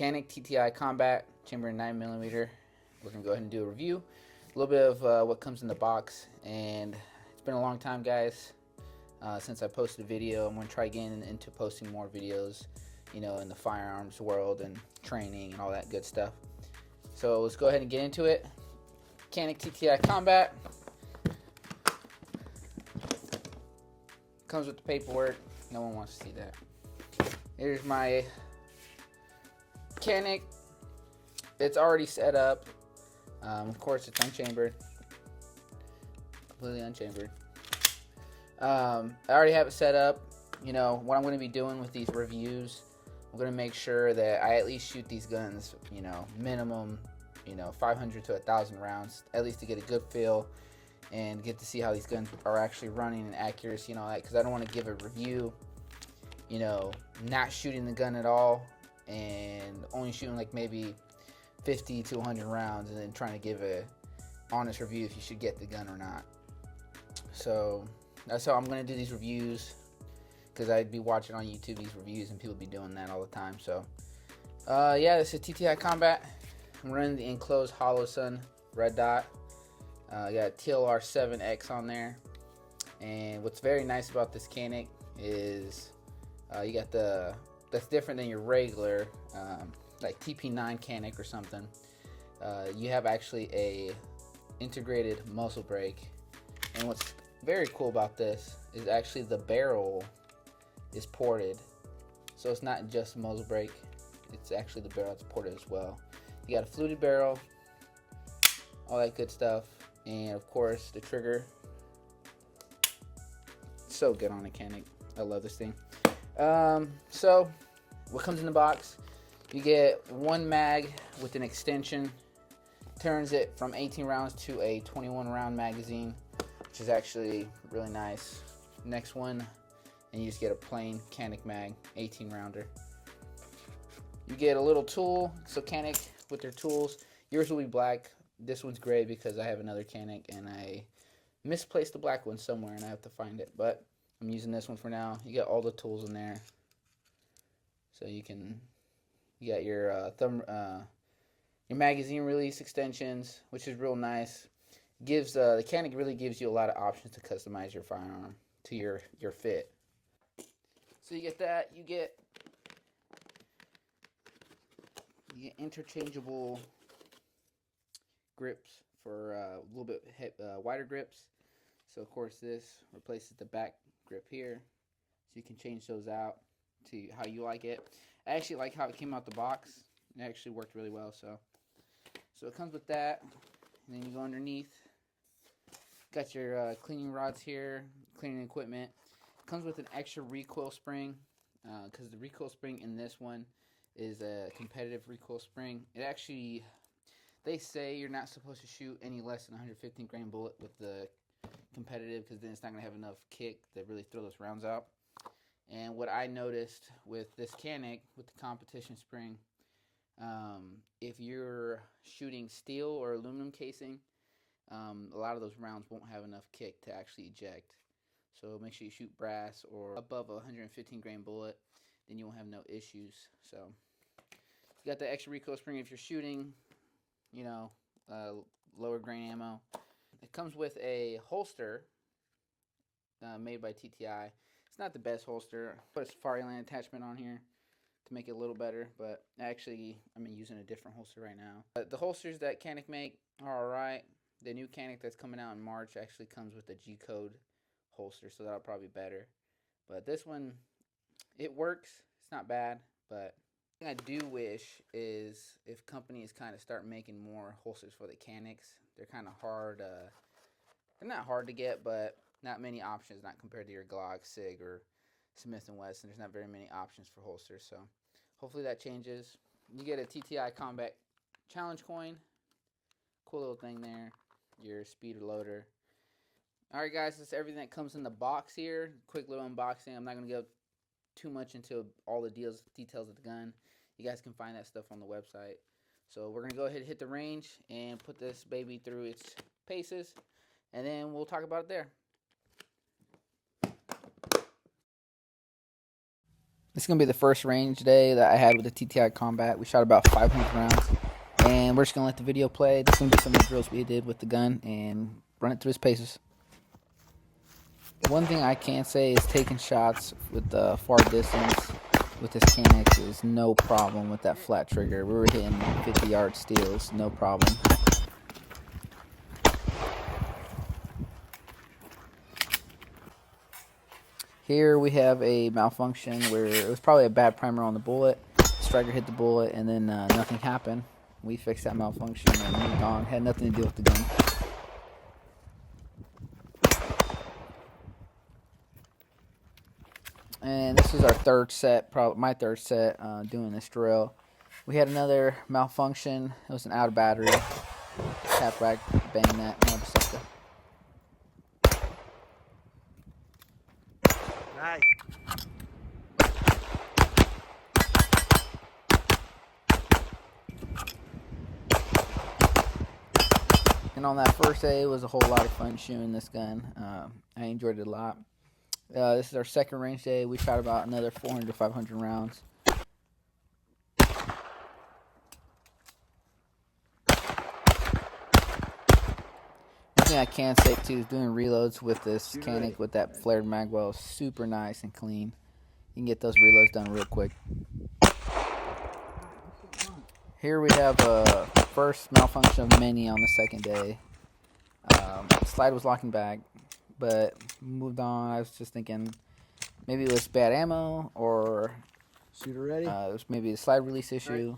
Canik TTI Combat, chamber in 9mm. We're going to go ahead and do a review. A little bit of what comes in the box. And it's been a long time, guys, since I posted a video. I'm going to try getting into posting more videos, you know, in the firearms world and training and all that good stuff. So let's go ahead and get into it. Canik TTI Combat. Comes with the paperwork. No one wants to see that. Here's my Canik. It's already set up. Of course, it's unchambered. Completely unchambered. I already have it set up. You know, what I'm going to be doing with these reviews, I'm going to make sure that I at least shoot these guns, you know, minimum, you know, 500 to 1,000 rounds, at least to get a good feel and get to see how these guns are actually running and accuracy and all that, because I don't want to give a review, you know, not shooting the gun at all and only shooting like maybe 50 to 100 rounds and then trying to give a honest review if you should get the gun or not. So that's how I'm going to do these reviews, because I'd be watching on YouTube these reviews and people be doing that all the time. So yeah, this is TTI Combat. I'm running the enclosed hollow sun red dot. Got TLR 7X on there. And what's very nice about this Canik is you got that's different than your regular like TP9 Canik or something. You have actually a integrated muzzle brake, and what's very cool about this is actually the barrel is ported, so it's not just muzzle brake, it's actually the barrel that's ported as well. You got a fluted barrel, all that good stuff, and of course the trigger. So good on a Canik. I love this thing. So what comes in the box, you get one mag with an extension, turns it from 18 rounds to a 21 round magazine, which is actually really nice. Next one, and you just get a plain Canik mag 18 rounder. You get a little tool. So Canik with their tools, yours will be black, this one's gray because I have another Canik and I misplaced the black one somewhere and I have to find it, but I'm using this one for now. You get all the tools in there, so you got your your magazine release extensions, which is real nice. Gives the Canik really gives you a lot of options to customize your firearm to your fit. So you get that. You get interchangeable grips for a little bit wider grips. So of course this replaces the back grip here, so you can change those out to how you like it. I actually like how it came out the box. It actually worked really well. So it comes with that, and then you go underneath. Got your cleaning rods here, cleaning equipment. It comes with an extra recoil spring, because the recoil spring in this one is a competitive recoil spring. It actually, they say you're not supposed to shoot any less than 115 grain bullet with the competitive, because then it's not going to have enough kick to really throw those rounds out. And what I noticed with this Canik, with the competition spring, if you're shooting steel or aluminum casing, a lot of those rounds won't have enough kick to actually eject. So make sure you shoot brass or above a 115 grain bullet, then you won't have no issues. So you got the extra recoil spring if you're shooting, you know, lower grain ammo. It comes with a holster made by TTI. It's not the best holster. Put a Safariland attachment on here to make it a little better, but actually I'm using a different holster right now. The holsters that Canik make are alright. The new Canik that's coming out in March actually comes with a G-code holster, so that'll probably be better. But this one, it works. It's not bad, but the thing I do wish is if companies kind of start making more holsters for the Caniks. They're kind of hard. They're not hard to get, but not many options, not compared to your Glock, SIG, or Smith & Wesson. There's not very many options for holsters, so hopefully that changes. You get a TTI Combat Challenge coin. Cool little thing there. Your speeder loader. Alright guys, that's everything that comes in the box here. Quick little unboxing. I'm not going to go too much into all the details of the gun. You guys can find that stuff on the website. So we're going to go ahead and hit the range and put this baby through its paces, and then we'll talk about it there. It's going to be the first range day that I had with the TTI Combat. We shot about 500 rounds. And we're just going to let the video play. This is going to be some of the drills we did with the gun and run it through its paces. One thing I can say is taking shots with the far distance with this Canik is no problem with that flat trigger. We were hitting 50-yard steals, no problem. Here we have a malfunction where it was probably a bad primer on the bullet. Striker hit the bullet and then nothing happened. We fixed that malfunction and moved on. Had nothing to do with the gun. And this is our third set, probably my third set doing this drill. We had another malfunction. It was an out of battery. Tap rack, bang that, motherfucker. Nice. And on that first day, it was a whole lot of fun shooting this gun. I enjoyed it a lot. This is our second range day. We shot about another 400 to 500 rounds. One thing I can say too is doing reloads with this Canik with that flared magwell is super nice and clean. You can get those reloads done real quick. Here we have a first malfunction of many on the second day. Slide was locking back, but moved on. I was just thinking maybe it was bad ammo or Shooter ready? it was maybe a slide release issue.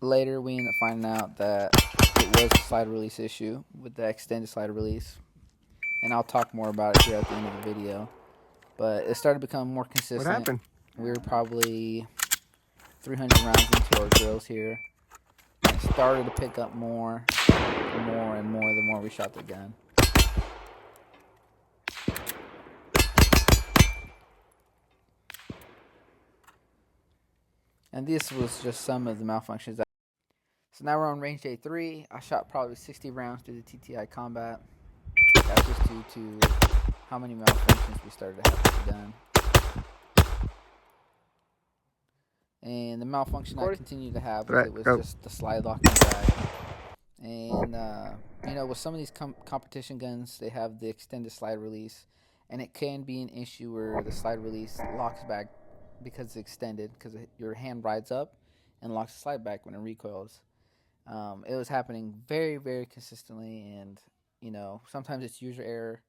Later, we ended up finding out that it was a slide release issue with the extended slide release, and I'll talk more about it here at the end of the video. But it started becoming more consistent. What happened? We were probably 300 rounds into our drills here. It started to pick up more and more and more the more we shot the gun. And this was just some of the malfunctions. So now we're on range day 3. I shot probably 60 rounds through the TTI Combat. That's just due to how many malfunctions we started to have with the gun. And the malfunction I continued to have was it was just the slide locking back. And you know, with some of these competition guns, they have the extended slide release, and it can be an issue where the slide release locks back because it's extended, because your hand rides up and locks the slide back when it recoils. It was happening very, very consistently, and you know, sometimes it's user error.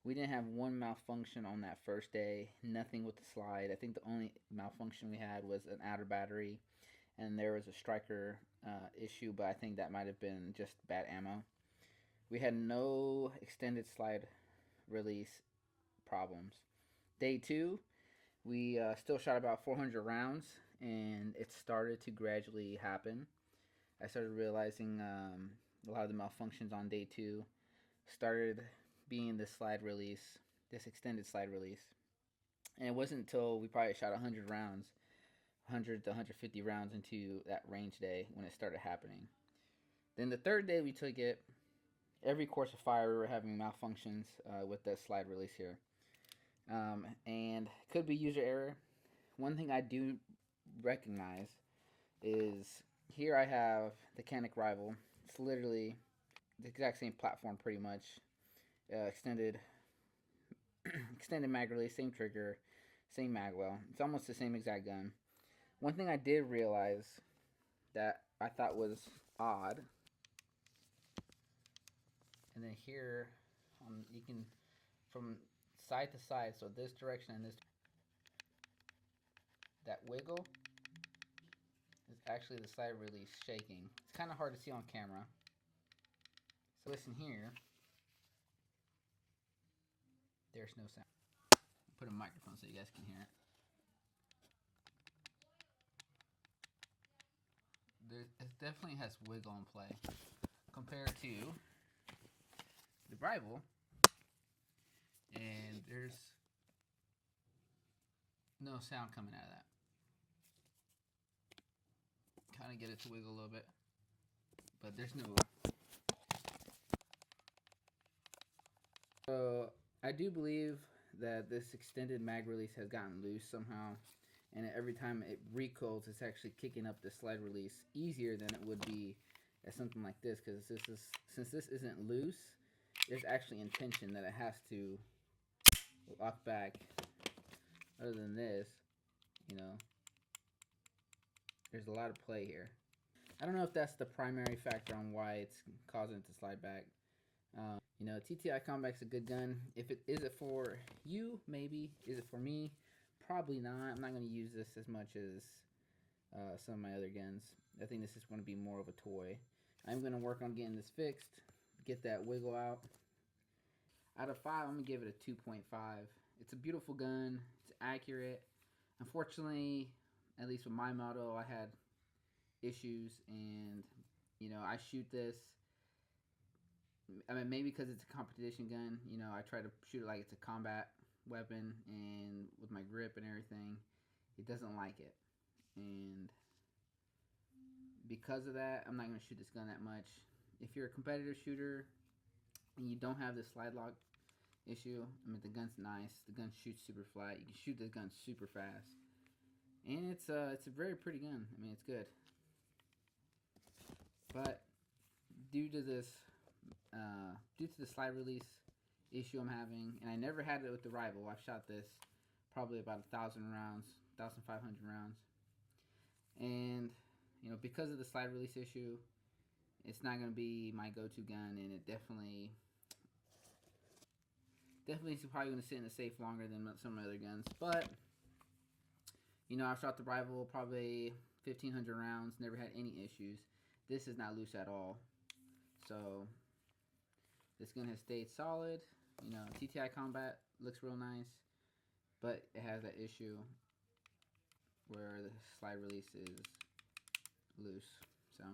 We didn't have one malfunction on that first day, nothing with the slide. I think the only malfunction we had was an outer battery, and there was a striker issue, but I think that might have been just bad ammo. We had no extended slide release problems. Day 2, we still shot about 400 rounds, and it started to gradually happen. I started realizing a lot of the malfunctions on day 2 started being this slide release, this extended slide release. And it wasn't until we probably shot 100 rounds, 100 to 150 rounds into that range day when it started happening. Then the third day we took it, every course of fire we were having malfunctions with that slide release here. And it could be user error. One thing I do recognize is here I have the Canik Rival. It's literally the exact same platform pretty much. Extended mag release, same trigger, same magwell. It's almost the same exact gun. One thing I did realize that I thought was odd, and then here you can, from side to side, so this direction and this, that wiggle is actually the slide release shaking. It's kind of hard to see on camera. So listen here. There's no sound. I'll put a microphone so you guys can hear it. It definitely has wiggle in play compared to the rival, and there's no sound coming out of that. Kind of get it to wiggle a little bit, but there's no. So I do believe that this extended mag release has gotten loose somehow, and every time it recoils, it's actually kicking up the slide release easier than it would be at something like this. Because since this isn't loose, there's actually intention that it has to lock back. Other than this, you know, there's a lot of play here. I don't know if that's the primary factor on why it's causing it to slide back. You know, TTI Combat's a good gun. If it is it for you, maybe. Is it for me? Probably not. I'm not going to use this as much as some of my other guns. I think this is going to be more of a toy. I'm going to work on getting this fixed, get that wiggle out. Out of 5, I'm going to give it a 2.5. It's a beautiful gun. It's accurate. Unfortunately, at least with my model, I had issues, and you know, I shoot this. I mean, maybe because it's a competition gun, you know, I try to shoot it like it's a combat weapon, and with my grip and everything, it doesn't like it. And because of that, I'm not going to shoot this gun that much. If you're a competitive shooter and you don't have this slide lock issue, I mean, the gun's nice. The gun shoots super flat. You can shoot this gun super fast, and it's a very pretty gun. I mean, it's good. But due to this, due to the slide release issue I'm having, and I never had it with the rival. I've shot this probably about 1,000 rounds, 1,500 rounds, and you know, because of the slide release issue, it's not going to be my go-to gun, and it definitely is probably going to sit in the safe longer than some of my other guns. But you know, I've shot the rival probably 1,500 rounds, never had any issues. This is not loose at all, so this gun has stayed solid. You know, TTI Combat looks real nice, but it has that issue where the slide release is loose. So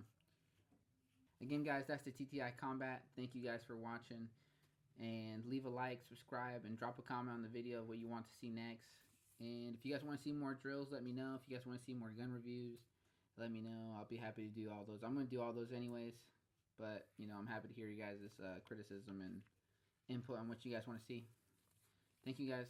again, guys, that's the TTI Combat. Thank you guys for watching, and leave a like, subscribe, and drop a comment on the video of what you want to see next. And if you guys want to see more drills, let me know. If you guys want to see more gun reviews, let me know. I'll be happy to do all those. I'm going to do all those anyways, but you know, I'm happy to hear you guys' criticism and input on what you guys want to see. Thank you guys.